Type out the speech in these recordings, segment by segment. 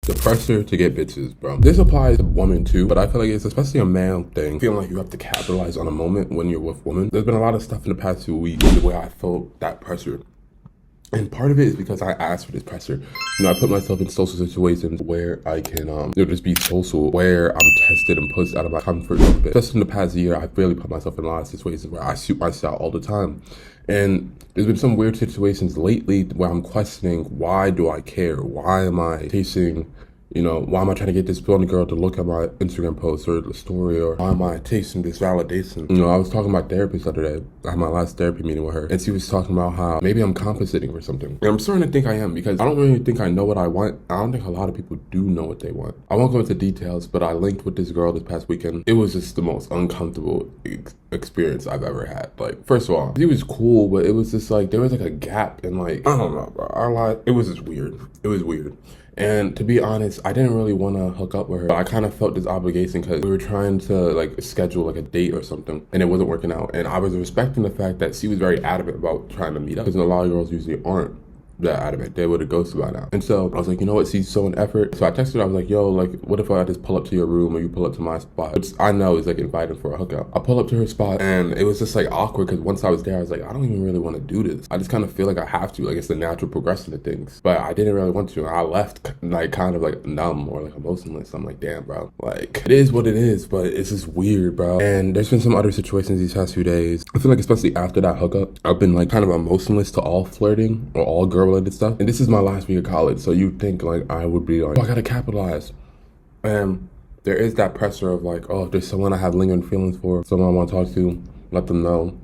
The pressure to get bitches, bro. This applies to women too, but I feel like it's especially a male thing. Feeling like you have to capitalize on a moment when you're with women. There's been a lot of stuff in the past 2 weeks where I felt that pressure. And part of it is because I asked for this pressure. You know, I put myself in social situations where I can, just be social, where I'm tested and pushed out of my comfort zone a bit. Just in the past year, I've really put myself in a lot of situations where I shoot myself all the time. And there's been some weird situations lately where I'm questioning, why do I care? Why am I chasing, why am I trying to get this blonde girl to look at my Instagram post or the story, or why am I chasing this validation? I was talking to my therapist the other day. I had my last therapy meeting with her, and she was talking about how maybe I'm compensating for something. And I'm starting to think I am, because I don't really think I know what I want. I don't think a lot of people do know what they want. I won't go into details, but I linked with this girl this past weekend. It was just the most uncomfortable experience I've ever had. Like, first of all, she was cool, but it was just like, there was like a gap in, like, I don't know, bro. Our life, it was just weird. It was weird. And to be honest, I didn't really want to hook up with her, but I kind of felt this obligation because we were trying to like schedule like a date or something, and it wasn't working out. And I was respecting the fact that she was very adamant about trying to meet up, because a lot of girls usually aren't that adamant. They would have ghosted by now. And so I was like, you know what, she's so an effort. So I texted her, I was like, yo, like, what if I just pull up to your room or you pull up to my spot? Which I know is like invited for a hookup. I pull up to her spot, and it was just like awkward, because once I was there, I was like, I don't even really want to do this. I just kind of feel like I have to, like it's the natural progression of things. But I didn't really want to. And I left like kind of like numb or like emotionless. I'm like, damn, bro, like it is what it is, but it's just weird, bro. And there's been some other situations these past few days. I feel like especially after that hookup, I've been like kind of emotionless to all flirting or all girl related stuff. And this is my last week of college, so you'd think like I would be like, oh, I gotta capitalize. And there is that pressure of like, oh, if there's someone I have lingering feelings for, someone I want to talk to, let them know.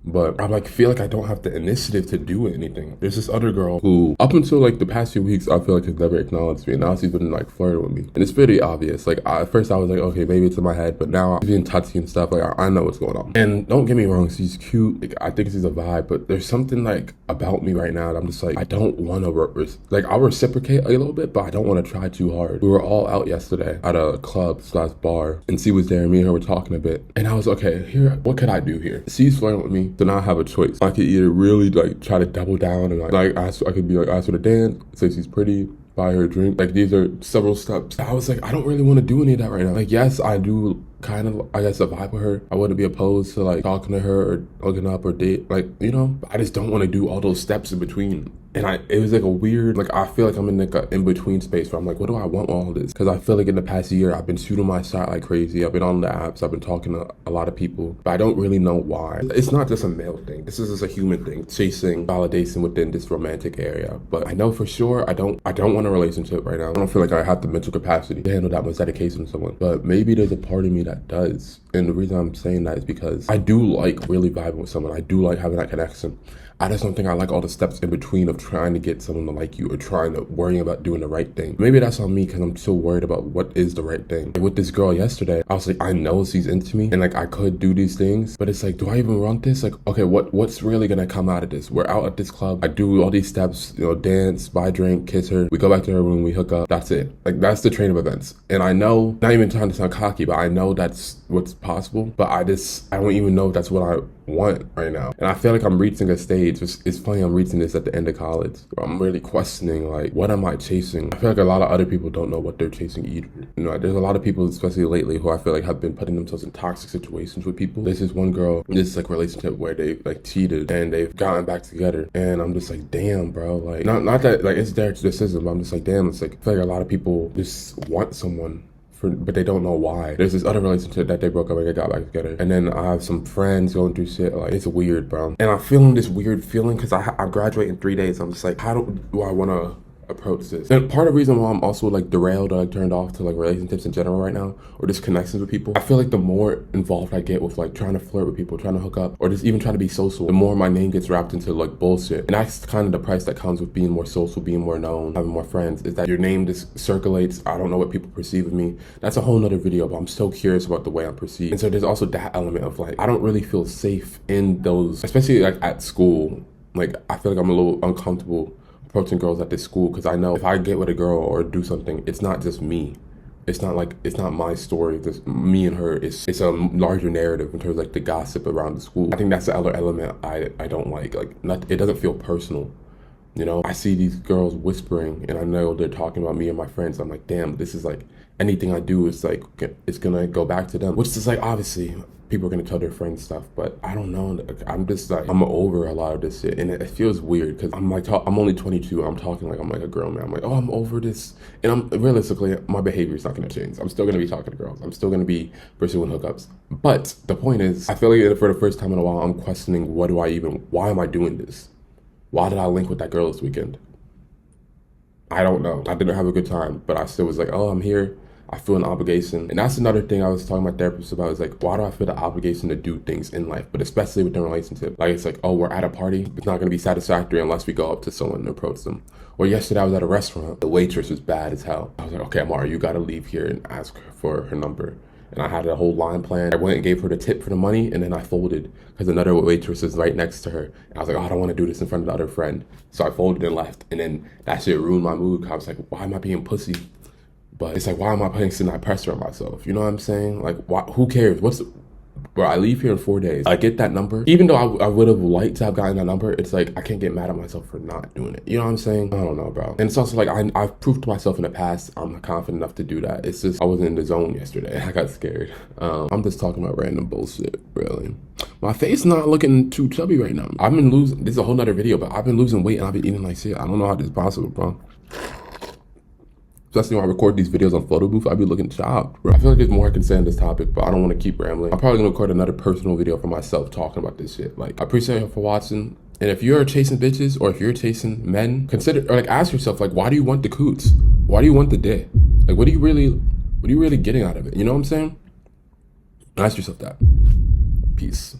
But I like feel like I don't have the initiative to do anything. There's this other girl who, up until like the past few weeks, I feel like has never acknowledged me. And now she's been like flirting with me, and it's pretty obvious. Like at first I was like, okay, maybe it's in my head, but now she's being touchy and stuff. Like I know what's going on. And don't get me wrong, she's cute. Like, I think she's a vibe, but there's something like about me right now that I'm just like, I don't want to like I'll reciprocate a little bit, but I don't want to try too hard. We were all out yesterday at a club/bar, and she was there. And me and her were talking a bit, and I was okay. Here, what could I do here? She's flirting with me. So now I have a choice. I could either really like try to double down and like ask, I could be like, ask her to dance, say she's pretty, buy her a drink. Like these are several steps. I was like, I don't really want to do any of that right now. Like, yes, I do kind of, I guess, a vibe with her. I wouldn't be opposed to like talking to her or hooking up or date, like, but I just don't want to do all those steps in between. And it was like a weird, like, I feel like I'm in like a in-between space where I'm like, what do I want with all this? Because I feel like in the past year, I've been shooting my shot like crazy. I've been on the apps. I've been talking to a lot of people, but I don't really know why. It's not just a male thing. This is just a human thing, chasing validation within this romantic area. But I know for sure I don't want a relationship right now. I don't feel like I have the mental capacity to handle that much dedication to someone. But maybe there's a part of me that does. And the reason I'm saying that is because I do like really vibing with someone. I do like having that connection. I just don't think I like all the steps in between of trying to get someone to like you or trying to worrying about doing the right thing. Maybe that's on me because I'm so worried about what is the right thing. Like with this girl yesterday, I was like, I know she's into me and like I could do these things, but it's like, do I even want this? Like, okay, what's really gonna come out of this? We're out at this club. I do all these steps, dance, buy a drink, kiss her. We go back to her room, we hook up. That's it. Like that's the train of events. And I know, not even trying to sound cocky, but I know that's what's possible. But I don't even know if that's what I want right now. And I feel like I'm reaching a stage. It's funny, I'm reaching this at the end of college where I'm really questioning, like, what am I chasing? I feel like a lot of other people don't know what they're chasing either. There's a lot of people, especially lately, who I feel like have been putting themselves in toxic situations with people. There's this one girl in this like relationship where they like cheated and they've gotten back together, and I'm just like, damn, bro, like not that like it's their decision, but I'm just like, damn, it's like I feel like a lot of people just want someone, but they don't know why. There's this other relationship that they broke up and they got back together. And then I have some friends going through shit. Like, it's weird, bro. And I'm feeling this weird feeling because I graduate in 3 days. I'm just like, how do I want to approach this? And part of the reason why I'm also like derailed or like turned off to like relationships in general right now, or just connections with people, I feel like the more involved I get with like trying to flirt with people, trying to hook up, or just even trying to be social, the more my name gets wrapped into like bullshit. And that's kind of the price that comes with being more social, being more known, having more friends, is that your name just circulates. I don't know what people perceive of me. That's a whole nother video, but I'm so curious about the way I'm perceived. And so there's also that element of like, I don't really feel safe in those, especially like at school. Like, I feel like I'm a little uncomfortable approaching girls at this school because I know if I get with a girl or do something, it's not just me. It's not my story. Just me and her. It's a larger narrative in terms of like the gossip around the school. I think that's the other element I don't like. Like, it doesn't feel personal. You know, I see these girls whispering and I know they're talking about me and my friends. I'm like, damn, this is like anything I do is like, it's gonna go back to them, which is like, obviously people are gonna tell their friends stuff, but I don't know. I'm just like, I'm over a lot of this shit, and it feels weird because I'm like, I'm only 22. I'm talking like I'm like a grown man. I'm like, oh, I'm over this, and I'm realistically, my behavior is not gonna change. I'm still gonna be talking to girls. I'm still gonna be pursuing hookups. But the point is, I feel like for the first time in a while, I'm questioning why am I doing this? Why did I link with that girl this weekend? I don't know. I didn't have a good time, but I still was like, oh, I'm here. I feel an obligation. And that's another thing I was talking to my therapist about, is like, why do I feel the obligation to do things in life, but especially within a relationship? Like, it's like, oh, we're at a party. It's not going to be satisfactory unless we go up to someone and approach them. Or yesterday I was at a restaurant. The waitress was bad as hell. I was like, okay, Amara, you got to leave here and ask her for her number. And I had a whole line planned. I went and gave her the tip for the money, and then I folded because another waitress was right next to her. And I was like, oh, I don't want to do this in front of the other friend. So I folded and left. And then that shit ruined my mood. I was like, why am I being pussy? But it's like, why am I putting that pressure on myself? You know what I'm saying? Like, who cares? Bro, I leave here in 4 days. I get that number. Even though I would have liked to have gotten that number, it's like, I can't get mad at myself for not doing it. You know what I'm saying? I don't know, bro. And it's also like, I've proved to myself in the past, I'm not confident enough to do that. It's just, I wasn't in the zone yesterday. I got scared. I'm just talking about random bullshit, really. My face not looking too chubby right now. I've been losing, this is a whole nother video, but I've been losing weight and I've been eating like shit. I don't know how this is possible, bro. Especially when I record these videos on photo booth, I be looking chopped, bro. I feel like there's more I can say on this topic, but I don't want to keep rambling. I'm probably gonna record another personal video for myself talking about this shit. Like, I appreciate you for watching. And if you're chasing bitches or if you're chasing men, consider, or like, ask yourself, like, why do you want the coots? Why do you want the dick? Like, what are you really getting out of it? You know what I'm saying? Ask yourself that. Peace.